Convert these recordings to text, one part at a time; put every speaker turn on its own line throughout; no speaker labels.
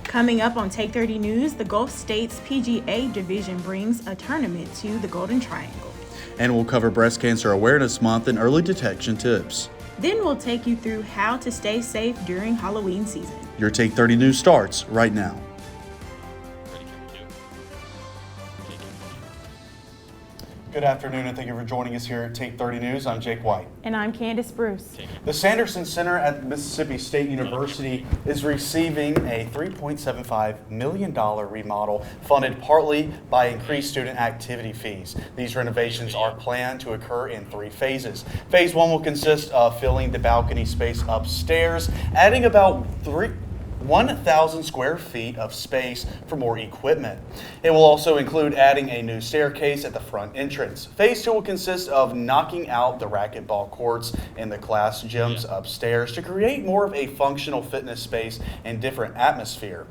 Coming up on Take 30 News, the Gulf States PGA Division brings a tournament to the Golden Triangle.
And we'll cover Breast Cancer Awareness Month and early detection tips.
Then we'll take you through how to stay safe during Halloween season.
Your Take 30 News starts right now. Good afternoon, and thank you for joining us here at Take 30 News. I'm Jake White.
And I'm Candice Bruce.
The Sanderson Center at Mississippi State University is receiving a $3.75 million remodel funded partly by increased student activity fees. These renovations are planned to occur in 3 phases. Phase 1 will consist of filling the balcony space upstairs, adding about 1,000 square feet of space for more equipment. It will also include adding a new staircase at the front entrance. Phase 2 will consist of knocking out the racquetball courts and the class gyms upstairs to create more of a functional fitness space and different atmosphere.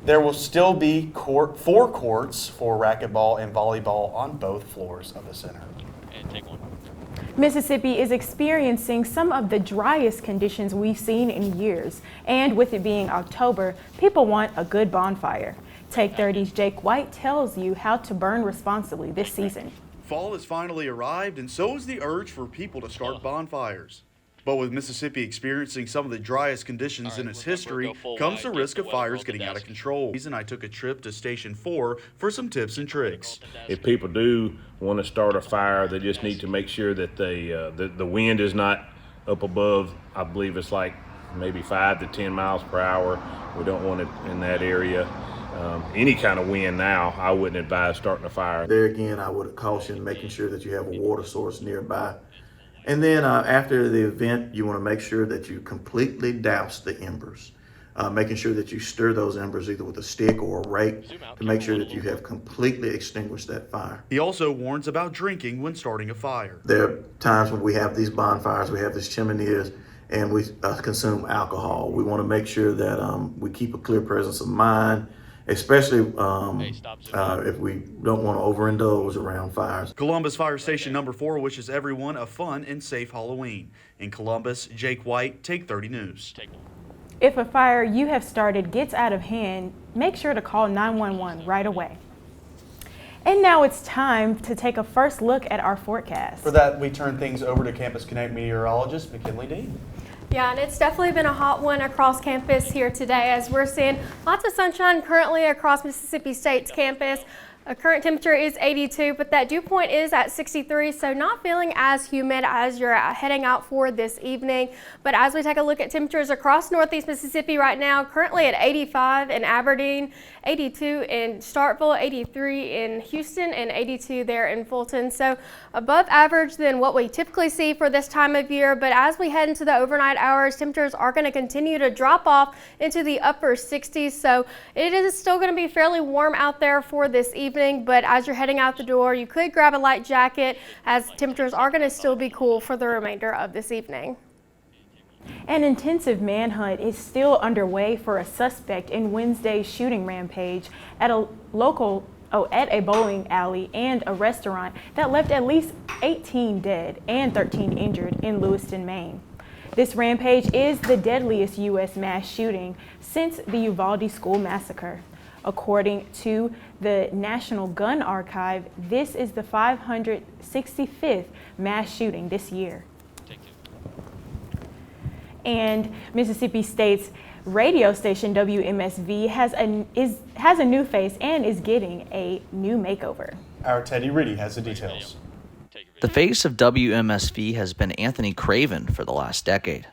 There will still be 4 courts for racquetball and volleyball on both floors of the center.
And take one.
Mississippi is experiencing some of the driest conditions we've seen in years. And with it being October, people want a good bonfire. Take 30's Jake White tells you how to burn responsibly this season.
Fall has finally arrived, and so is the urge for people to start bonfires. But with Mississippi experiencing some of the driest conditions in its history, comes the risk of fires getting out of control. I took a trip to Station 4 for some tips and tricks.
If people do want to start a fire, they just need to make sure that the wind is not up above, I believe it's like maybe 5 to 10 miles per hour. We don't want it in that area. Any kind of wind now, I wouldn't advise starting a fire.
There again, I would caution making sure that you have a water source nearby. And then after the event, you want to make sure that you completely douse the embers, making sure that you stir those embers either with a stick or a rake to make sure that you have completely extinguished that fire.
He also warns about drinking when starting a fire.
There are times when we have these bonfires, we have these chimeneas, and we consume alcohol. We want to make sure that we keep a clear presence of mind, especially if we don't want to overindulge around fires.
Columbus Fire Station number 4 wishes everyone a fun and safe Halloween. In Columbus, Jake White, Take 30 News.
If a fire you have started gets out of hand, make sure to call 911 right away. And now it's time to take a first look at our forecast.
For that, we turn things over to Campus Connect meteorologist McKinley.
Yeah, and it's definitely been a hot one across campus here today as we're seeing lots of sunshine currently across Mississippi State's campus. A current temperature is 82, but that dew point is at 63, so not feeling as humid as you're heading out for this evening. But as we take a look at temperatures across Northeast Mississippi right now, currently at 85 in Aberdeen, 82 in Starkville, 83 in Houston, and 82 there in Fulton. So above average than what we typically see for this time of year. But as we head into the overnight hours, temperatures are going to continue to drop off into the upper 60s. So it is still going to be fairly warm out there for this evening. But as you're heading out the door, you could grab a light jacket as temperatures are going to still be cool for the remainder of this evening.
An intensive manhunt is still underway for a suspect in Wednesday's shooting rampage at a bowling alley and a restaurant that left at least 18 dead and 13 injured in Lewiston, Maine. This rampage is the deadliest U.S. mass shooting since the Uvalde school massacre. According to the National Gun Archive, this is the 565th mass shooting this year. And Mississippi State's radio station WMSV has a new face and is getting a new makeover.
Our Teddy Riddy has the details.
The face of WMSV has been Anthony Craven for the last decade.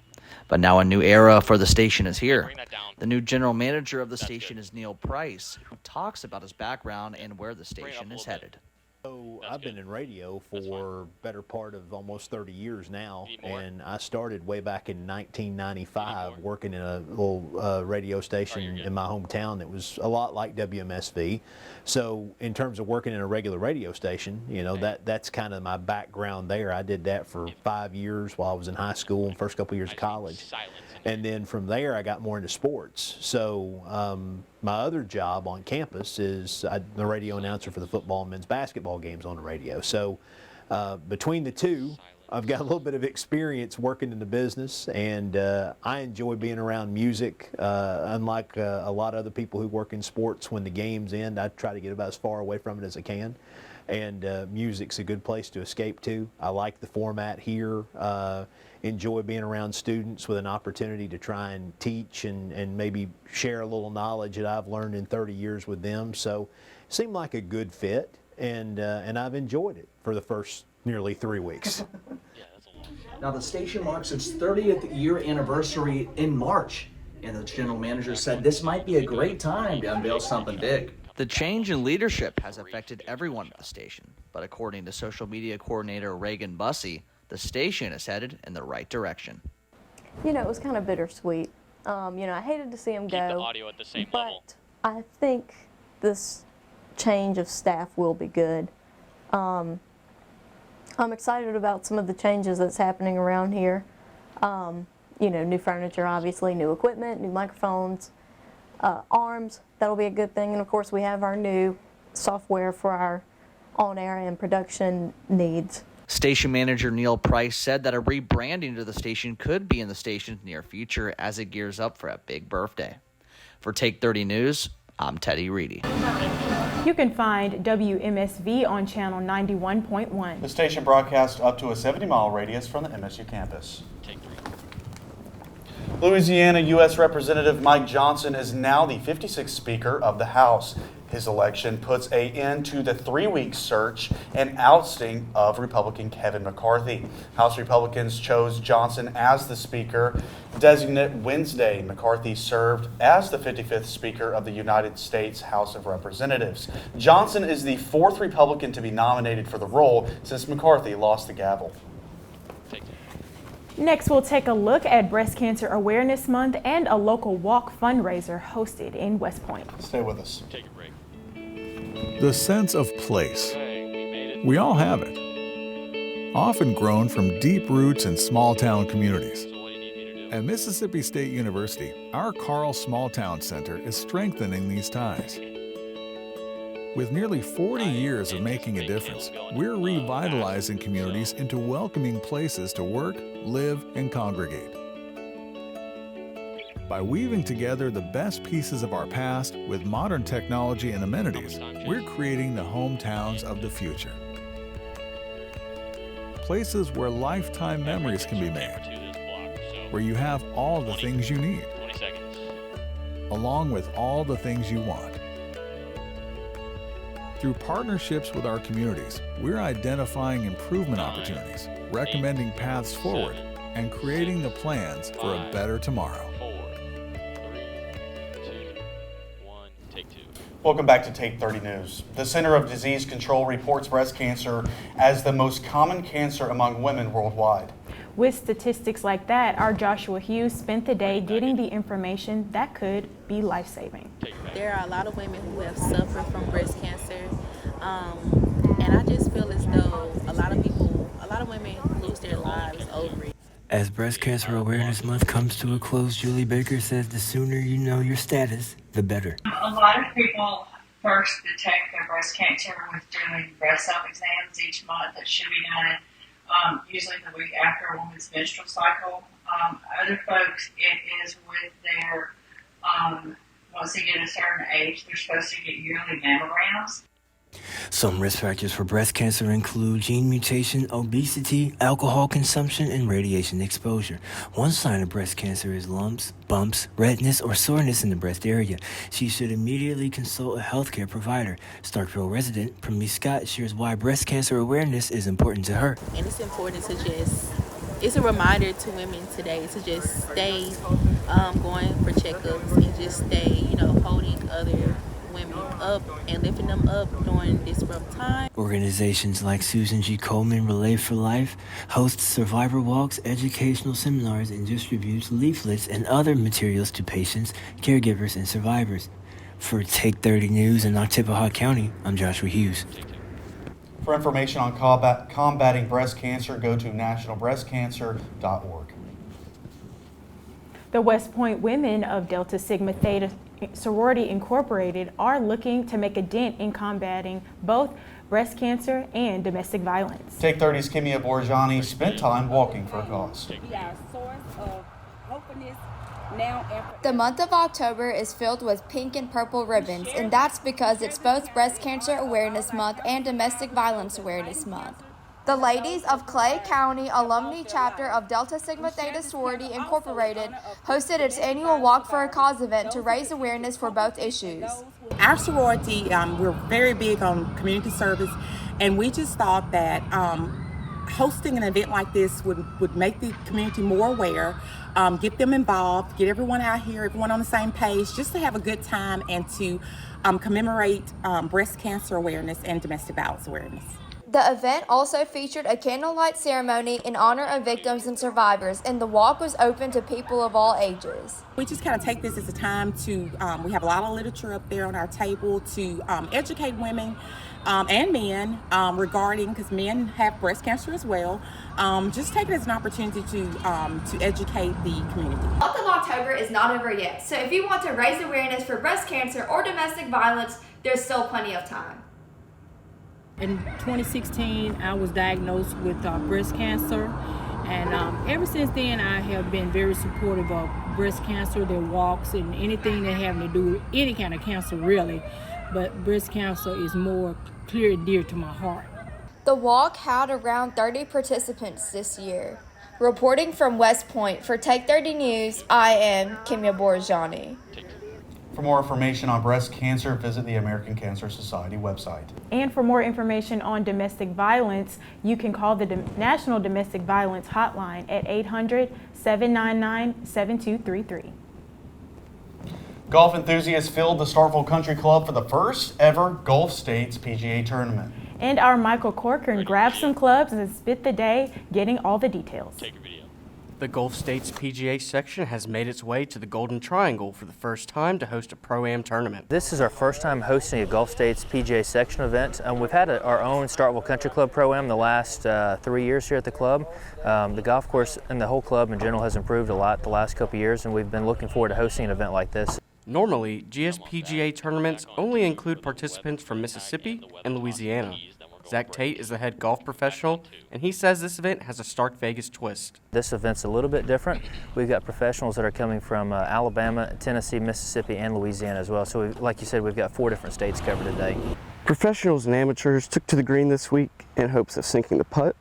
But now a new era for the station is here. The new general manager of the station is Neil Price, who talks about his background and where the station is headed.
So I've been in radio for better part of almost 30 years now, and I started way back in 1995 working in a little radio station in my hometown that was a lot like WMSV. So in terms of working in a regular radio station, you know, that's kind of my background there. I did that for 5 years while I was in high school and first couple years of college. And then from there, I got more into sports. So my other job on campus is I'm the radio announcer for the football and men's basketball games on the radio. So between the two, I've got a little bit of experience working in the business, and I enjoy being around music. Unlike a lot of other people who work in sports, when the games end, I try to get about as far away from it as I can. And music's a good place to escape to. I like the format here. Enjoy being around students with an opportunity to try and teach and maybe share a little knowledge that I've learned in 30 years with them. So it seemed like a good fit, and I've enjoyed it for the first nearly 3 weeks.
Now, the station marks its 30th year anniversary in March, and the general manager said this might be a great time to unveil something big. The change in leadership has affected everyone at the station, but according to social media coordinator Reagan Bussey, the station is headed in the right direction.
You know, it was kind of bittersweet. I hated to see him go.
Keep the audio at the same
but
level.
I think this change of staff will be good. I'm excited about some of the changes that's happening around here. New furniture, obviously, new equipment, new microphones, arms, that'll be a good thing. And of course, we have our new software for our on-air and production needs.
Station manager Neil Price said that a rebranding to the station could be in the station's near future as it gears up for a big birthday. For Take 30 News, I'm Teddy Reedy.
You can find WMSV on channel 91.1.
The station broadcasts up to a 70-mile radius from the MSU campus.
Take 3.
Louisiana U.S. Representative Mike Johnson is now the 56th Speaker of the House. His election puts an end to the 3-week search and ousting of Republican Kevin McCarthy. House Republicans chose Johnson as the Speaker designate Wednesday. McCarthy served as the 55th Speaker of the United States House of Representatives. Johnson is the 4th Republican to be nominated for the role since McCarthy lost the gavel.
Next, we'll take a look at Breast Cancer Awareness Month and a local walk fundraiser hosted in West Point.
Stay with us.
Take a break.
The sense of place.
Okay, we made it.
We all have it. Often grown from deep roots in small town communities.
So what do you need me to do?
At Mississippi State University, our Carl Small Town Center is strengthening these ties. With nearly 40 years of making a difference, we're revitalizing communities into welcoming places to work, live, and congregate. By weaving together the best pieces of our past with modern technology and amenities, we're creating the hometowns of the future. Places where lifetime memories can be made, where you have all the things you need,
20 seconds.
along with all the things you want. Through partnerships with our communities, we're identifying improvement opportunities, recommending paths forward, and creating the plans for a better tomorrow.
4, 3, 2, 1, take 2.
Welcome back to Take 30 News. The Center of Disease Control reports breast cancer as the most common cancer among women worldwide.
With statistics like that, our Joshua Hughes spent the day getting the information that could be life-saving.
There are a lot of women who have suffered from breast cancer, and I just feel as though a lot of women lose their lives over it.
As Breast Cancer Awareness Month comes to a close, Julie Baker says the sooner you know your status, the better.
A lot of people first detect their breast cancer with doing breast self-exams each month that should be done usually the week after a woman's menstrual cycle. Other folks, it is with their, once they get a certain age, they're supposed to get yearly mammograms.
Some risk factors for breast cancer include gene mutation, obesity, alcohol consumption, and radiation exposure. One sign of breast cancer is lumps, bumps, redness, or soreness in the breast area. She should immediately consult a healthcare provider. Starkville resident Premier Scott shares why breast cancer awareness is important to her.
And it's important to it's a reminder to women today to just stay going for checkups and just stay, holding other women up and lifting them up during this rough time.
Organizations like Susan G. Komen Relay for Life hosts survivor walks, educational seminars, and distributes leaflets and other materials to patients, caregivers, and survivors. For Take 30 News in Oktibbeha County, I'm Joshua Hughes.
For information on combating breast cancer, go to nationalbreastcancer.org.
The West Point women of Delta Sigma Theta Sorority Incorporated are looking to make a dent in combating both breast cancer and domestic violence.
Take 30's Kimia Borazjani spent time walking for a cause.
The month of October is filled with pink and purple ribbons, and that's because it's both Breast Cancer Awareness Month and Domestic Violence Awareness Month. The ladies of Clay County Alumni Chapter of Delta Sigma Theta Sorority Incorporated hosted its annual Walk for a Cause event to raise awareness for both issues.
Our sorority, we're very big on community service, and we just thought that hosting an event like this would make the community more aware, get them involved, get everyone out here, everyone on the same page, just to have a good time and to commemorate breast cancer awareness and domestic violence awareness.
The event also featured a candlelight ceremony in honor of victims and survivors, and the walk was open to people of all ages.
We just kind of take this as a time to, we have a lot of literature up there on our table to educate women and men regarding, because men have breast cancer as well. Just take it as an opportunity to educate the community.
The month of October is not over yet, so if you want to raise awareness for breast cancer or domestic violence, there's still plenty of time.
In 2016, I was diagnosed with breast cancer, and ever since then, I have been very supportive of breast cancer, their walks, and anything that having to do with any kind of cancer, really. But breast cancer is more clear and dear to my heart.
The walk had around 30 participants this year. Reporting from West Point for Take 30 News, I am Kimia Borazjani.
For more information on breast cancer, visit the American Cancer Society website.
And for more information on domestic violence, you can call the National Domestic Violence Hotline at 800-799-7233.
Golf enthusiasts filled the Starkville Country Club for the first ever Gulf States PGA Tournament.
And our Michael Corkern grabbed some clubs and spent the day getting all the details.
The Gulf States PGA section has made its way to the Golden Triangle for the first time to host a Pro-Am tournament.
This is our first time hosting a Gulf States PGA section event. We've had our own Starkville Country Club Pro-Am the last 3 years here at the club. The golf course and the whole club in general has improved a lot the last couple years, and we've been looking forward to hosting an event like this.
Normally, GSPGA tournaments only include participants from Mississippi and Louisiana. Zach Tate is the head golf professional, and he says this event has a Stark Vegas twist.
This event's a little bit different. We've got professionals that are coming from Alabama, Tennessee, Mississippi, and Louisiana as well. So like you said, we've got 4 different states covered today.
Professionals and amateurs took to the green this week in hopes of sinking the putt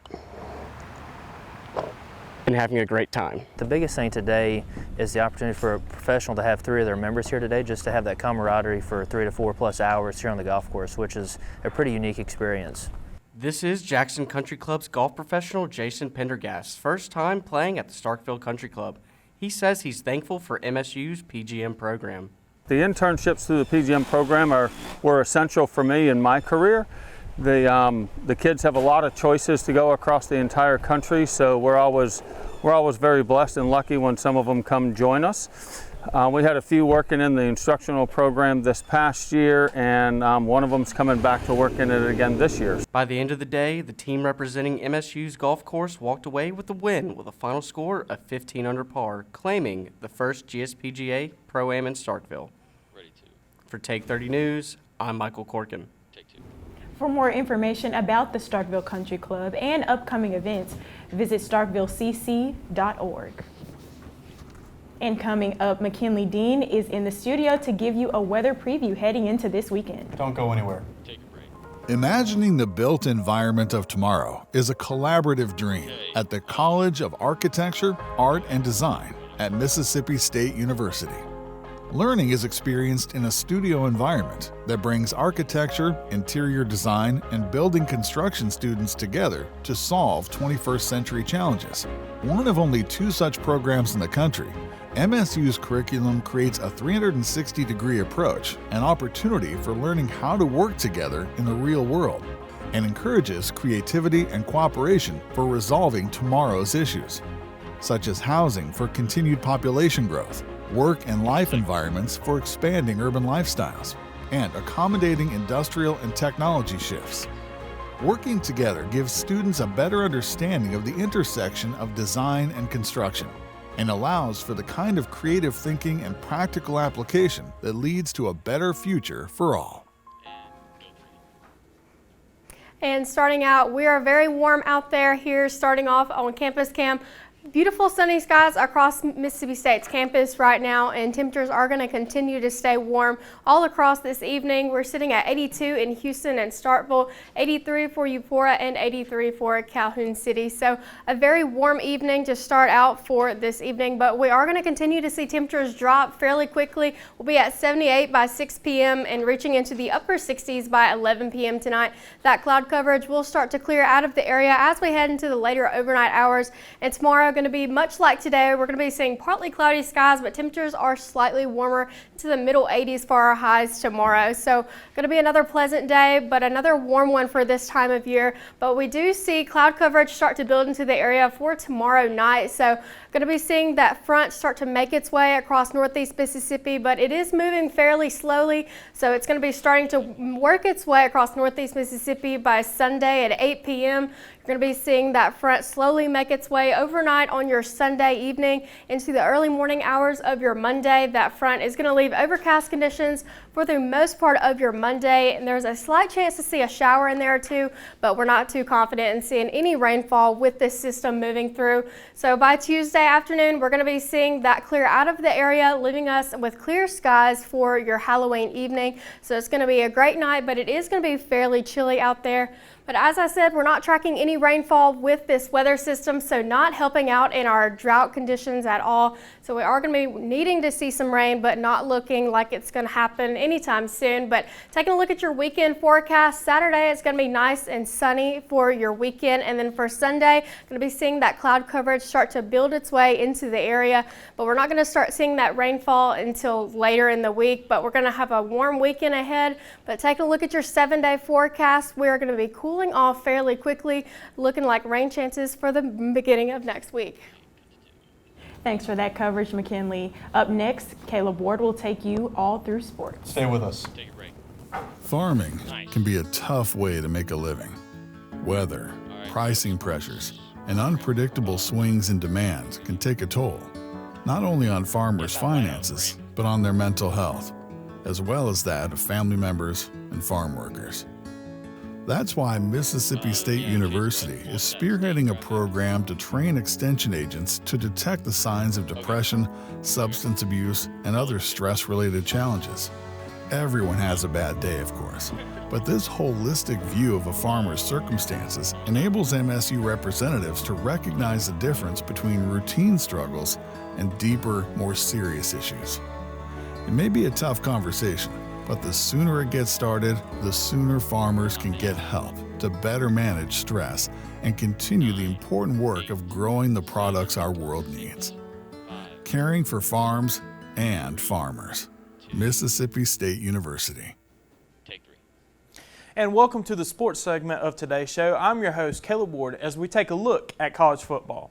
and having a great time.
The biggest thing today is the opportunity for a professional to have 3 of their members here today, just to have that camaraderie for 3 to 4 plus hours here on the golf course, which is a pretty unique experience.
This is Jackson Country Club's golf professional Jason Pendergast's first time playing at the Starkville Country Club. He says he's thankful for MSU's PGM program.
The internships through the PGM program were essential for me in my career. The kids have a lot of choices to go across the entire country, so we're always very blessed and lucky when some of them come join us. We had a few working in the instructional program this past year, and one of them's coming back to work in it again this year.
By the end of the day, the team representing MSU's golf course walked away with the win with a final score of 15 under par, claiming the first GSPGA Pro-Am in Starkville. For Take 30 News, I'm Michael Corkern.
For more information about the Starkville Country Club and upcoming events, visit starkvillecc.org. And coming up, McKinley Dean is in the studio to give you a weather preview heading into this weekend.
Don't go anywhere.
Imagining the built environment of tomorrow is a collaborative dream at the College of Architecture, Art, and Design at Mississippi State University. Learning is experienced in a studio environment that brings architecture, interior design, and building construction students together to solve 21st century challenges. One of only 2 such programs in the country, MSU's curriculum creates a 360-degree approach and opportunity for learning how to work together in the real world, and encourages creativity and cooperation for resolving tomorrow's issues, such as housing for continued population growth, work and life environments for expanding urban lifestyles, and accommodating industrial and technology shifts. Working together gives students a better understanding of the intersection of design and construction, and allows for the kind of creative thinking and practical application that leads to a better future for all.
And starting out, we are very warm out there here, starting off on Campus Cam. Beautiful sunny skies across Mississippi State's campus right now, and temperatures are going to continue to stay warm all across this evening. We're sitting at 82 in Houston and Starkville, 83 for Eupora, and 83 for Calhoun City. So a very warm evening to start out for this evening, but we are going to continue to see temperatures drop fairly quickly. We'll be at 78 by 6 p.m. and reaching into the upper 60s by 11 p.m. tonight. That cloud coverage will start to clear out of the area as we head into the later overnight hours, and tomorrow going to be much like today. We're going to be seeing partly cloudy skies, but temperatures are slightly warmer to the middle 80s for our highs tomorrow. So going to be another pleasant day, but another warm one for this time of year. But we do see cloud coverage start to build into the area for tomorrow night. So going to be seeing that front start to make its way across northeast Mississippi, but it is moving fairly slowly. So it's going to be starting to work its way across northeast Mississippi by Sunday at 8 p.m. You're going to be seeing that front slowly make its way overnight on your Sunday evening into the early morning hours of your Monday. That front is going to leave overcast conditions for the most part of your Monday, and there's a slight chance to see a shower in there too, but we're not too confident in seeing any rainfall with this system moving through. So by Tuesday afternoon, we're going to be seeing that clear out of the area, leaving us with clear skies for your Halloween evening. So it's going to be a great night, but it is going to be fairly chilly out there. But as I said, we're not tracking any rainfall with this weather system, so not helping out in our drought conditions at all. So we are going to be needing to see some rain, but not looking like it's going to happen anytime soon. But taking a look at your weekend forecast, Saturday it's going to be nice and sunny for your weekend. And then for Sunday, going to be seeing that cloud coverage start to build its way into the area. But we're not going to start seeing that rainfall until later in the week. But we're going to have a warm weekend ahead. But taking a look at your 7-day forecast, we are going to be cooling off fairly quickly, looking like rain chances for the beginning of next week.
Thanks for that coverage, McKinley. Up next, Caleb Ward will take you all through sports.
Stay with us.
Farming can be a tough way to make a living. Weather, pricing pressures, and unpredictable swings in demand can take a toll, not only on farmers' finances, but on their mental health, as well as that of family members and farm workers. That's why Mississippi State University is spearheading a program to train extension agents to detect the signs of depression, substance abuse, and other stress-related challenges. Everyone has a bad day, of course, but this holistic view of a farmer's circumstances enables MSU representatives to recognize the difference between routine struggles and deeper, more serious issues. It may be a tough conversation, but the sooner it gets started, the sooner farmers can get help to better manage stress and continue the important work of growing the products our world needs. Caring for farms and farmers. Mississippi State University.
And welcome to the sports segment of today's show. I'm your host, Caleb Ward, as we take a look at college football.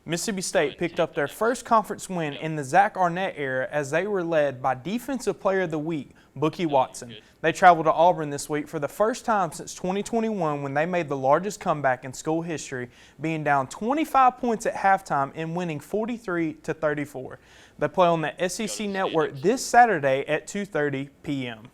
Mississippi State picked up their first conference win in the Zach Arnett era as they were led by Defensive Player of the Week, Bookie Watson. They traveled to Auburn this week for the first time since 2021 when they made the largest comeback in school history, being down 25 points at halftime and winning 43-34. They play on the SEC Network this Saturday at 2:30 p.m.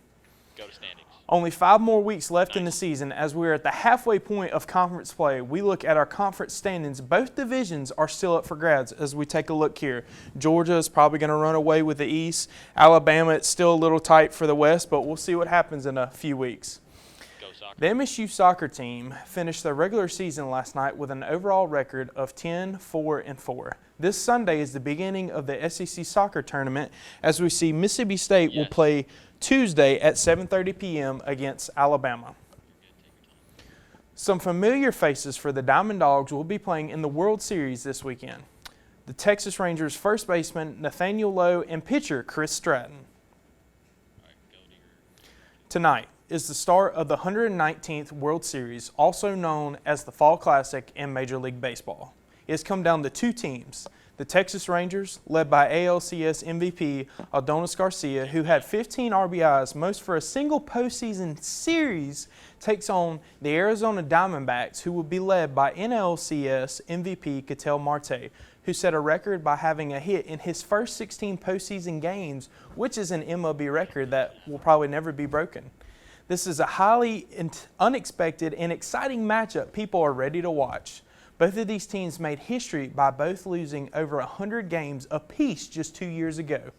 Only 5 more weeks left in the season as we are at the halfway point of conference play. We look at our conference standings. Both divisions are still up for grabs as we take a look here. Georgia is probably going to run away with the East. Alabama, it's still a little tight for the West, but we'll see what happens in a few weeks. The MSU soccer team finished their regular season last night with an overall record of 10-4-4. This Sunday is the beginning of the SEC soccer tournament as we see Mississippi State will play Tuesday at 7:30 p.m. against Alabama. Some familiar faces for the Diamond Dogs will be playing in the World Series this weekend. The Texas Rangers first baseman Nathaniel Lowe and pitcher Chris Stratton. Tonight is the start of the 119th World Series, also known as the Fall Classic in Major League Baseball. It's come down to 2 teams. The Texas Rangers, led by ALCS MVP Adonis Garcia, who had 15 RBIs, most for a single postseason series, takes on the Arizona Diamondbacks, who will be led by NLCS MVP Ketel Marte, who set a record by having a hit in his first 16 postseason games, which is an MLB record that will probably never be broken. This is a highly unexpected and exciting matchup people are ready to watch. Both of these teams made history by both losing over 100 games apiece just 2 years ago.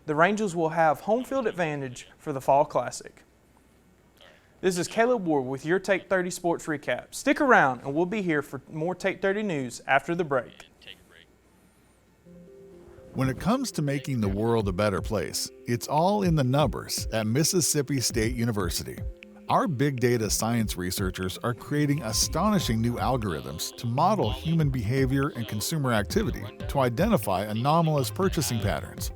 The Rangers will have home field advantage for the Fall Classic. This is Caleb Ward with your Take 30 Sports Recap. Stick around and we'll be here for more Take 30 news after the break.
When it comes to making the world a better place, it's all in the numbers at Mississippi State University. Our big data science researchers are creating astonishing new algorithms to model human behavior and consumer activity to identify anomalous purchasing patterns.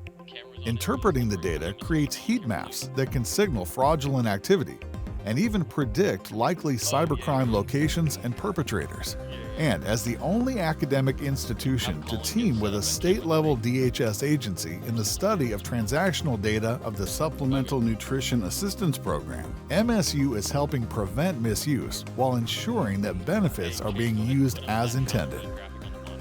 Interpreting the data creates heat maps that can signal fraudulent activity and even predict likely cybercrime locations and perpetrators. And as the only academic institution to team with a state-level DHS agency in the study of transactional data of the Supplemental Nutrition Assistance Program, MSU is helping prevent misuse while ensuring that benefits are being used as intended.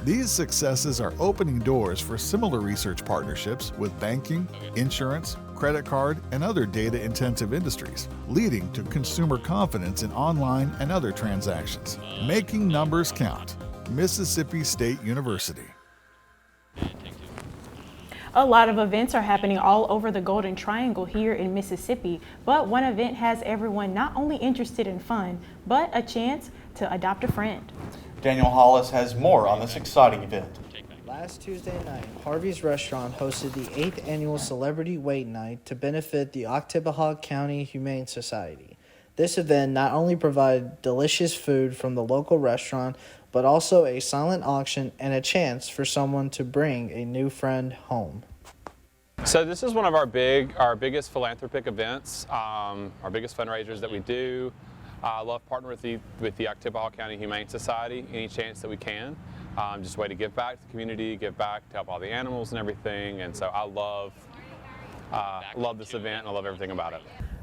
These successes are opening doors for similar research partnerships with banking, insurance, credit card, and other data-intensive industries, leading to consumer confidence in online and other transactions. Making numbers count. Mississippi State University.
A lot of events are happening all over the Golden Triangle here in Mississippi, but one event has everyone not only interested in fun, but a chance to adopt a friend.
Daniel Hollis has more on this exciting event.
Last Tuesday night, Harvey's Restaurant hosted the 8th annual Celebrity Wait Night to benefit the Oktibbeha County Humane Society. This event not only provided delicious food from the local restaurant, but also a silent auction and a chance for someone to bring a new friend home.
So this is one of our biggest philanthropic events, our biggest fundraisers that we do. I love partnering with the Oktibbeha County Humane Society any chance that we can. Just a way to give back to the community, give back to help all the animals and everything. And so I love this event and I love everything about it.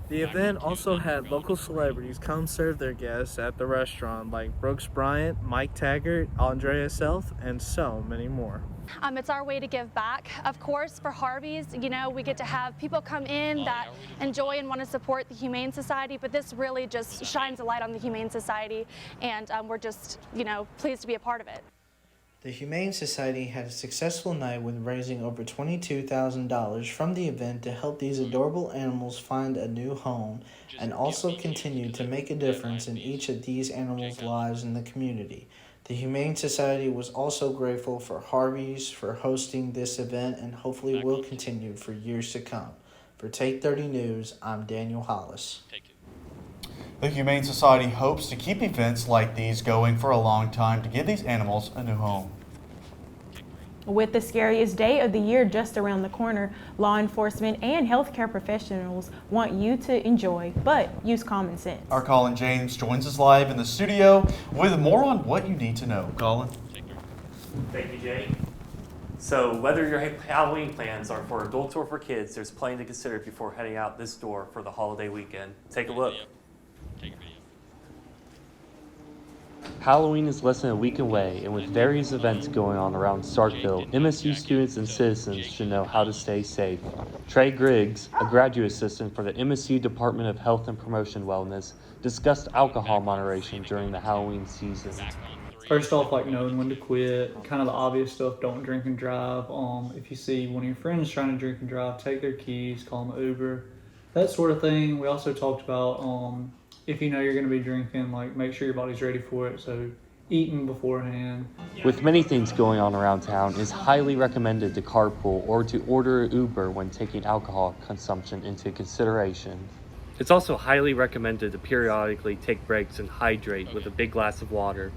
The event also had local celebrities come serve their guests at the restaurant, like Brooks Bryant, Mike Taggart, Andrea Self, and so many more.
It's our way to give back. Of course, for Harvey's, we get to have people come in that enjoy and want to support the Humane Society, but this really just shines a light on the Humane Society, and we're just, pleased to be a part of it.
The Humane Society had a successful night with raising over $22,000 from the event to help these adorable animals find a new home, and also continue to make a difference in each of these animals' lives in the community. The Humane Society was also grateful for Harvey's for hosting this event and hopefully will continue for years to come. For Take 30 News, I'm Daniel Hollis.
The Humane Society hopes to keep events like these going for a long time to give these animals a new home.
With the scariest day of the year just around the corner, law enforcement and healthcare professionals want you to enjoy, but use common sense.
Our Colin James joins us live in the studio with more on what you need to know. Colin.
Thank you, Jay. So whether your Halloween plans are for adults or for kids, there's plenty to consider before heading out this door for the holiday weekend. Take a look.
Halloween is less than a week away, and with various events going on around Starkville, MSU students and citizens should know how to stay safe. Trey Griggs, a graduate assistant for the MSU Department of Health and Promotion Wellness, discussed alcohol moderation during the Halloween season.
First off, knowing when to quit, kind of the obvious stuff, don't drink and drive. If you see one of your friends trying to drink and drive, take their keys, call them Uber, that sort of thing. We also talked about if you know you're going to be drinking, make sure your body's ready for it, so eating beforehand.
With many things going on around town, it's highly recommended to carpool or to order Uber when taking alcohol consumption into consideration. It's also highly recommended to periodically take breaks and hydrate with a big glass of water.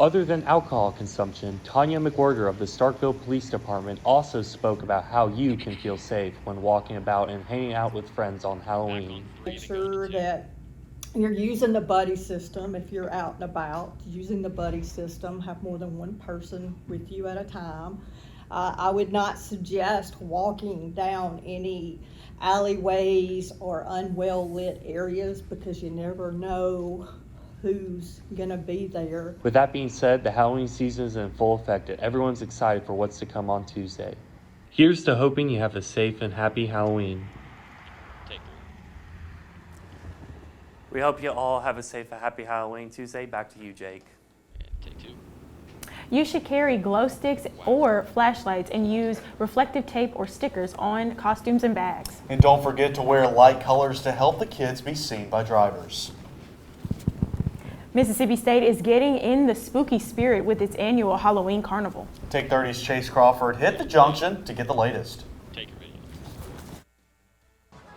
Other than alcohol consumption, Tanya McWhorter of the Starkville Police Department also spoke about how you can feel safe when walking about and hanging out with friends on Halloween.
Make sure that you're using the buddy system if you're out and about. Using the buddy system, have more than one person with you at a time. I would not suggest walking down any alleyways or unwell lit areas because you never know who's gonna be there.
With that being said, the Halloween season is in full effect and everyone's excited for what's to come on Tuesday. Here's to hoping you have a safe and happy Halloween. We hope you all have a safe and happy Halloween Tuesday. Back to you, Jake.
You should carry glow sticks or flashlights and use reflective tape or stickers on costumes and bags.
And don't forget to wear light colors to help the kids be seen by drivers.
Mississippi State is getting in the spooky spirit with its annual Halloween Carnival.
Take 30's Chase Crawford hit the junction to get the latest.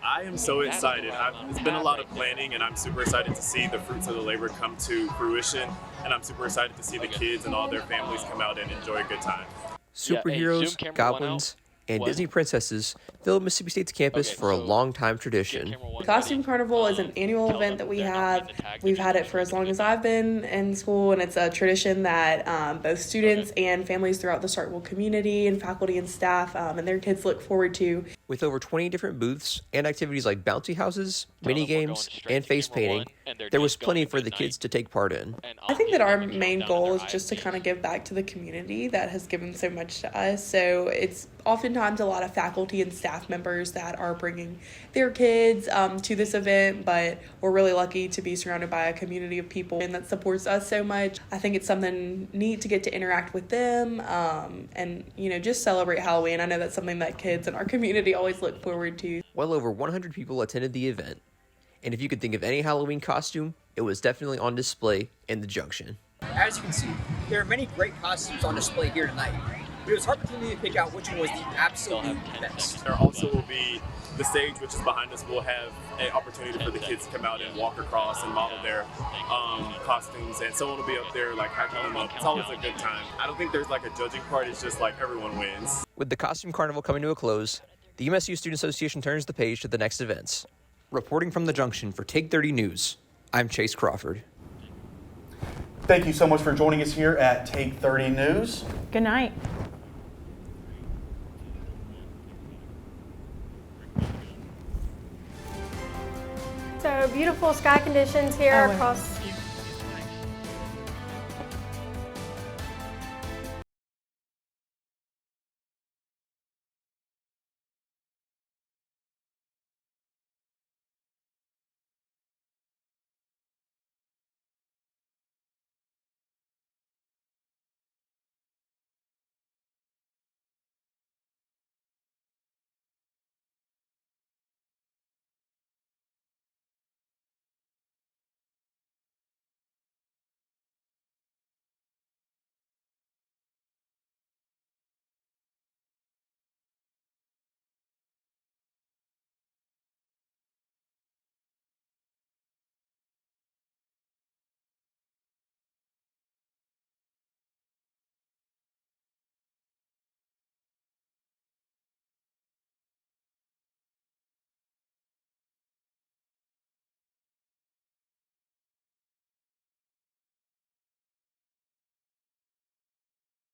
I am so excited. It's been a lot of planning, and I'm super excited to see the fruits of the labor come to fruition, and I'm super excited to see the kids and all their families come out and enjoy a good time.
Superheroes, goblins, and Disney princesses fill Mississippi State's campus for a long-time tradition.
The Costume Carnival is an annual event that we have. We've had it for as long as I've been in school, and it's a tradition that both students and families throughout the Starkville community and faculty and staff and their kids look forward to.
With over 20 different booths and activities like bouncy houses, mini games, and face painting, there was plenty for the kids to take part in.
I think that our main goal is just to kind of give back to the community that has given so much to us. So it's oftentimes a lot of faculty and staff members that are bringing their kids to this event, but we're really lucky to be surrounded by a community of people and that supports us so much. I think it's something neat to get to interact with them and, you know, just celebrate Halloween. I know that's something that kids in our community always look forward to.
Well over 100 people attended the event, and if you could think of any Halloween costume, it was definitely on display in the junction.
As you can see, there are many great costumes on display here tonight. It was hard for me to pick out which one was the absolute best.
There also will be the stage, which is behind us. We'll have an opportunity for the kids to come out and walk across and model their costumes, and someone will be up there like hyping them up. It's always a good time. I don't think there's like a judging part. It's just like everyone wins.
With the Costume Carnival coming to a close, the MSU Student Association turns the page to the next events. Reporting from the Junction for Take 30 News, I'm Chase Crawford.
Thank you so much for joining us here at Take 30 News.
Good night.
So beautiful sky conditions here across